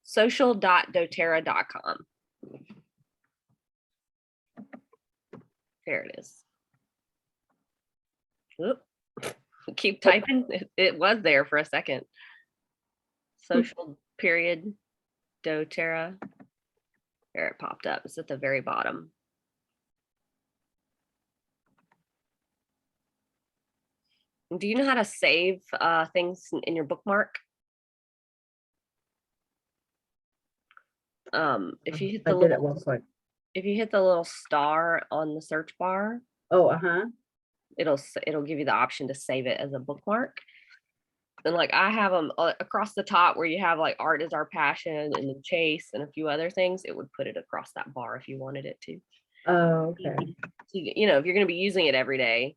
social.doterra.com. There it is. Oop. Keep typing. It was there for a second. Social period doTERRA. There it popped up. It's at the very bottom. Do you know how to save things in your bookmark? If you hit the little star on the search bar, it'll give you the option to save it as a bookmark. And like I have them across the top where you have like art is our passion and then chase and a few other things. It would put it across that bar if you wanted it to. Oh, okay. So, you know, if you're going to be using it every day,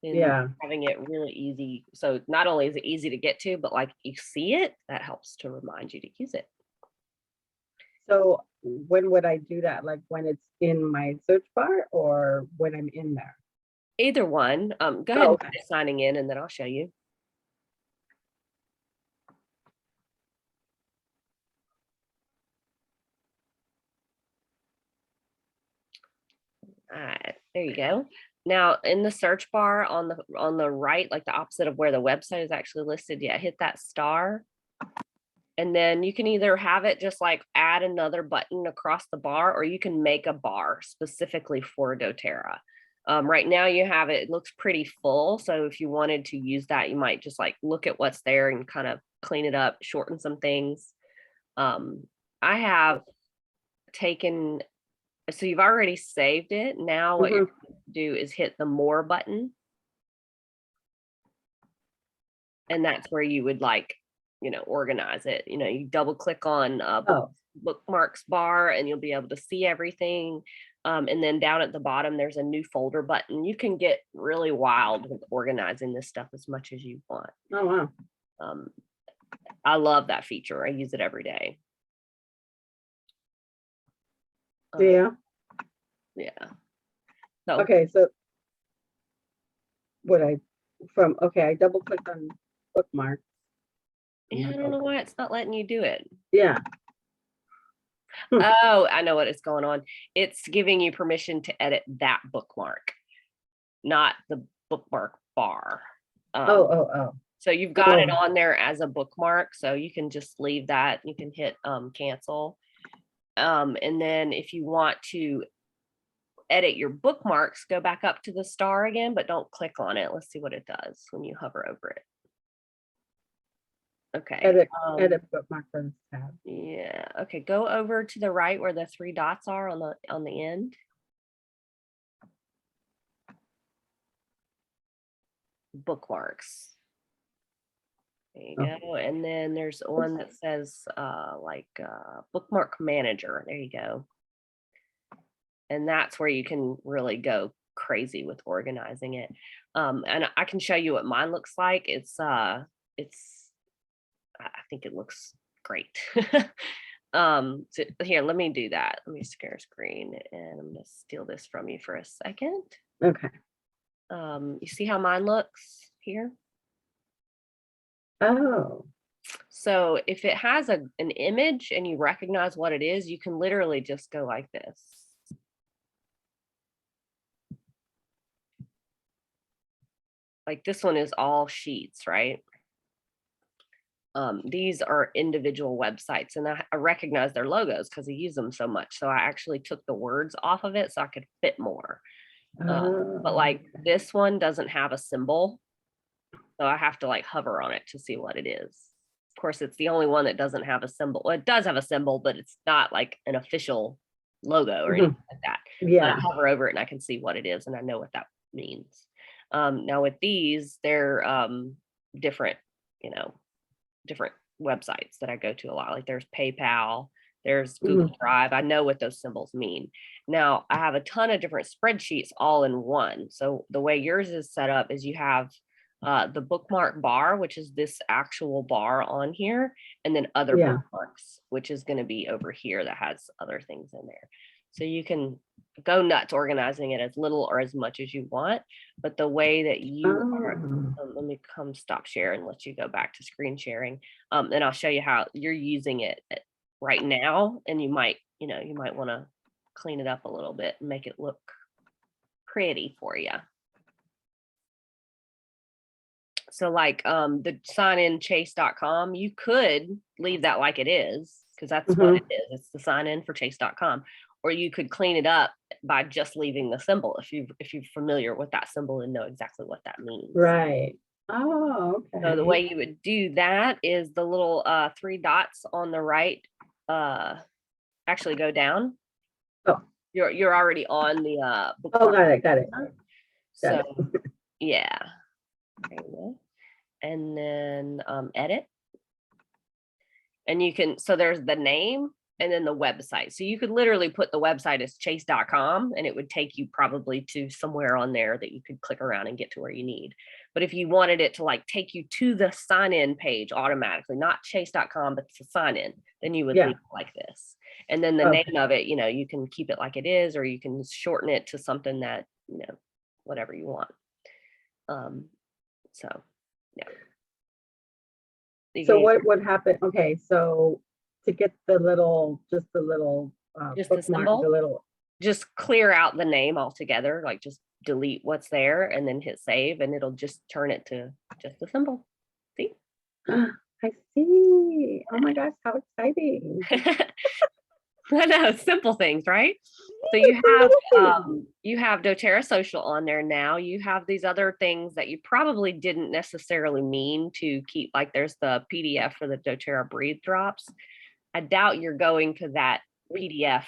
then having it really easy. So not only is it easy to get to, but like you see it, that helps to remind you to use it. So when would I do that? Like when it's in my search bar or when I'm in there? Either one. Go ahead and try signing in and then I'll show you. All right, there you go. Now in the search bar on the right, like the opposite of where the website is actually listed, hit that star. And then you can either have it just like add another button across the bar, or you can make a bar specifically for doTERRA. Right now you have it looks pretty full. So if you wanted to use that, you might just like look at what's there and kind of clean it up, shorten some things. I have taken, so you've already saved it. Now what you're going to do is hit the more button. And that's where you would like, you know, organize it. You know, you double click on bookmarks bar and you'll be able to see everything. And then down at the bottom, there's a new folder button. You can get really wild with organizing this stuff as much as you want. Oh, wow. I love that feature. I use it every day. Yeah. So, okay, so I double clicked on bookmark. Yeah, I don't know why it's not letting you do it. Yeah. Oh, I know what is going on. It's giving you permission to edit that bookmark, not the bookmark bar. So you've got it on there as a bookmark, so you can just leave that. You can hit cancel. And then if you want to edit your bookmarks, go back up to the star again, but don't click on it. Let's see what it does when you hover over it. Okay. Edit bookmark for this tab. Yeah. Okay. Go over to the right where the 3 dots are on the end. Bookmarks. There you go. And then there's one that says bookmark manager. There you go. And that's where you can really go crazy with organizing it. And I can show you what mine looks like. I think it looks great. So here, let me do that. Let me share screen and I'm gonna steal this from you for a second. Okay. You see how mine looks here? Oh. So if it has an image and you recognize what it is, you can literally just go like this. Like this one is all sheets, right? These are individual websites and I recognize their logos because I use them so much. So I actually took the words off of it so I could fit more. But like this one doesn't have a symbol. So I have to like hover on it to see what it is. Of course, it's the only one that doesn't have a symbol. Well, it does have a symbol, but it's not like an official logo or anything like that. Yeah. I hover over it and I can see what it is and I know what that means. Now with these, they're different, different websites that I go to a lot. Like there's PayPal, there's Google Drive. I know what those symbols mean. Now I have a ton of different spreadsheets all in one. So the way yours is set up is you have the bookmark bar, which is this actual bar on here, and then other bookmarks, which is going to be over here that has other things in there. So you can go nuts organizing it as little or as much as you want. But the way that you are, Oh, let me come stop share and let you go back to screen sharing. And I'll show you how you're using it right now. And you might want to clean it up a little bit and make it look pretty for you. So like the sign in chase.com, you could leave that like it is, because that's what it is. It's the sign in for chase.com. Or you could clean it up by just leaving the symbol if you're familiar with that symbol and know exactly what that means. right. Oh, So the okay. way you would do that is the little 3 dots on the right actually go down. Oh. You're already on the Oh, bookmark. got it. So yeah. There you go. And then edit. And you can, so there's the name and then the website. So you could literally put the website as chase.com and it would take you probably to somewhere on there that you could click around and get to where you need. But if you wanted it to like take you to the sign in page automatically, not chase.com, but to sign in, then you would leave it like this. And then the name of it, you can keep it like it is, or you can shorten it to something that, whatever you want. So, yeah. So what would happen? Okay, so to get the little just the bookmark, symbol, the little just clear out the name altogether, like just delete what's there and then hit save, and it'll just turn it to just a symbol. See? I see. Oh my gosh, how exciting. I know, simple things, right? So you have doTERRA Social on there now. You have these other things that you probably didn't necessarily mean to keep, like there's the PDF for the doTERRA Breathe Drops. I doubt you're going to that PDF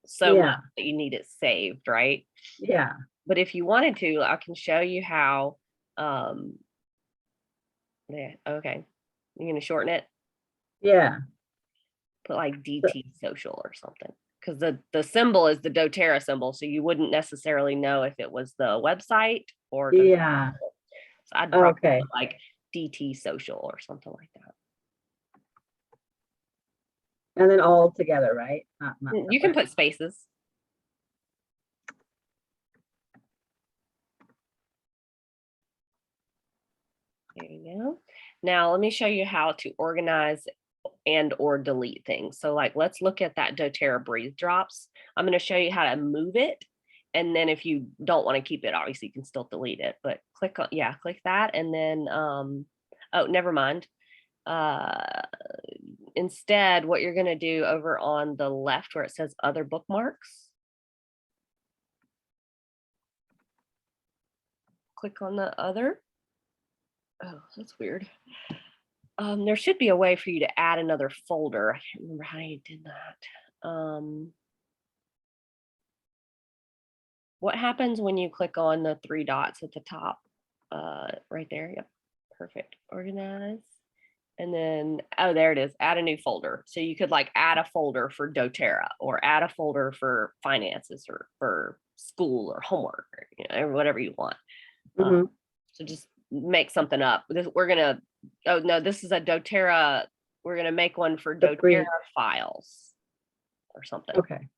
so much that you need it saved, right? Yeah. But if you wanted to, I can show you how. Yeah, okay. You're gonna shorten it. Yeah. Put like DT Social or something, because the symbol is the doTERRA symbol, so you wouldn't necessarily know if it was the website or Yeah. so I'd probably Okay. put like DT Social or something like that. And then all together, right? Not You can put spaces. There you go. Now let me show you how to organize and or delete things. So like, let's look at that doTERRA Breathe Drops. I'm going to show you how to move it. And then if you don't want to keep it, obviously you can still delete it, but click that. And then, oh, never mind. Instead, what you're going to do over on the left where it says other bookmarks, click on the other. Oh, that's weird. There should be a way for you to add another folder. I can't remember how you did that. What happens when you click on the 3 dots at the top? Right there. Yep. Perfect. Organize. And then, oh, there it is. Add a new folder. So you could like add a folder for doTERRA or add a folder for finances or for school or homework, or, whatever you want. So just make something up. We're going to, oh no, this is a doTERRA. We're going to make one for doTERRA files or something. Okay.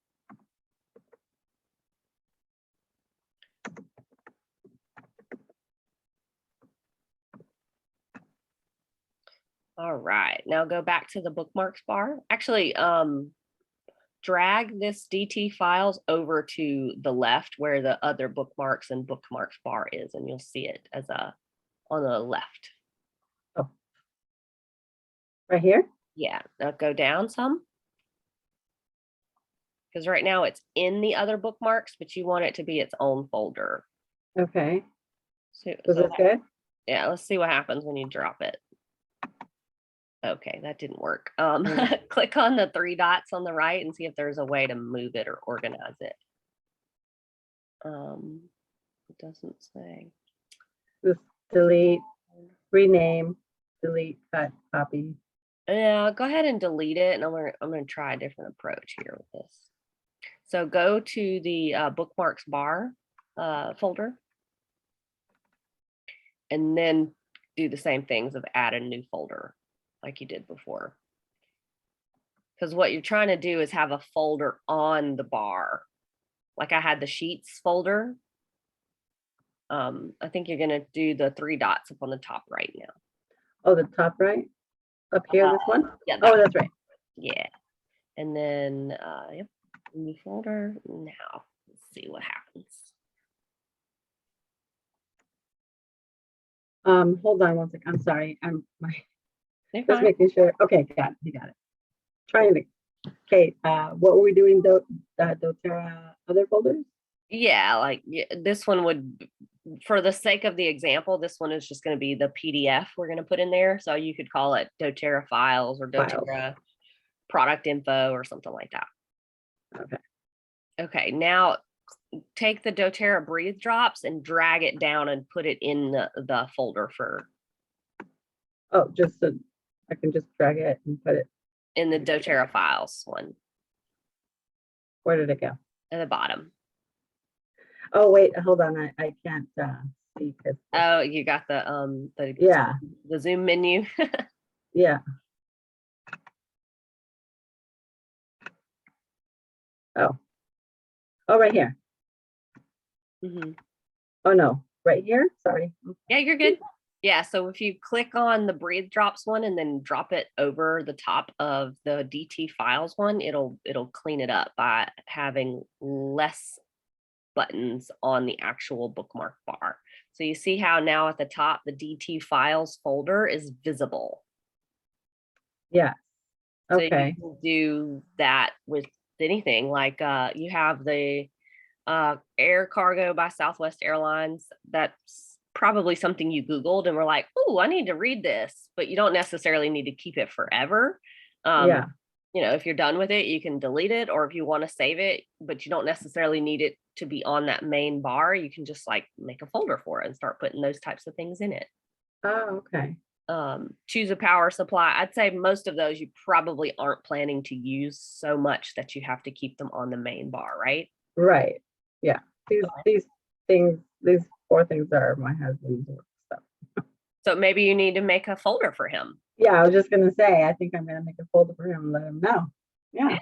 All right, now go back to the bookmarks bar. Actually, drag this DT files over to the left where the other bookmarks and bookmarks bar is, and you'll see it as on the left. Oh, right here? Yeah, now go down some. Because right now it's in the other bookmarks, but you want it to be its own folder. Okay. So this good? Yeah, let's see what happens when you drop it. Okay, that didn't work. Click on the 3 dots on the right and see if there's a way to move it or organize it. It doesn't say. Just delete, rename, delete, cut, copy. Yeah, go ahead and delete it, and I'm gonna try a different approach here with this. So go to the bookmarks bar folder, and then do the same things of add a new folder like you did before. Because what you're trying to do is have a folder on the bar like I had the sheets folder. I think you're gonna do the 3 dots up on the top right now. Oh, the top right? Up here, this one? Yeah, Oh, that, that's right. yeah. And then, yep, new folder. Now, let's see what happens. Hold on one second. I'm sorry. You're Just fine. making sure. Okay, got it. You got it. Trying to. Okay. What were we doing? doTERRA other folders? Yeah, like this one would, for the sake of the example, this one is just going to be the PDF we're going to put in there. So you could call it doTERRA files or Files. doTERRA product info or something like that. Okay. Okay, now take the doTERRA breathe drops and drag it down and put it in the folder for Oh, just so I can just drag it and put it. in the doTERRA files one Where did it go? at the bottom. Oh, wait, hold on. I can't see because Oh, you got the yeah, the Zoom menu. yeah. Oh. Oh, right here. Mhm. Oh no, right here. Sorry. Yeah, you're good. Yeah, so if you click on the breathe drops one and then drop it over the top of the DT files one, it'll clean it up by having less buttons on the actual bookmark bar. So you see how now at the top the DT files folder is visible. Yeah. So you Okay. can do that with anything, like you have the air cargo by Southwest Airlines. That's probably something you Googled and were like, oh, I need to read this, but you don't necessarily need to keep it forever. Yeah. You know, if you're done with it, you can delete it, or if you want to save it, but you don't necessarily need it to be on that main bar, you can just like make a folder for it and start putting those types of things in it. Oh, okay. Choose a power supply. I'd say most of those you probably aren't planning to use so much that you have to keep them on the main bar, right? Right. Yeah. These things, these 4 things are my husband's work stuff. So maybe you need to make a folder for him. Yeah, I was just gonna say, I think I'm gonna make a folder for him and let him know. Yeah.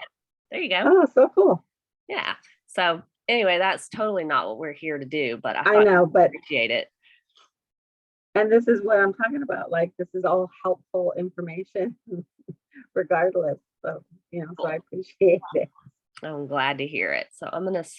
There you go. Oh, so cool. Yeah. So anyway, that's totally not what we're here to do, but I I thought know, you'd but appreciate it. and this is what I'm talking about. Like, this is all helpful information, regardless. So, so I appreciate it. I'm glad to hear it. So I'm going to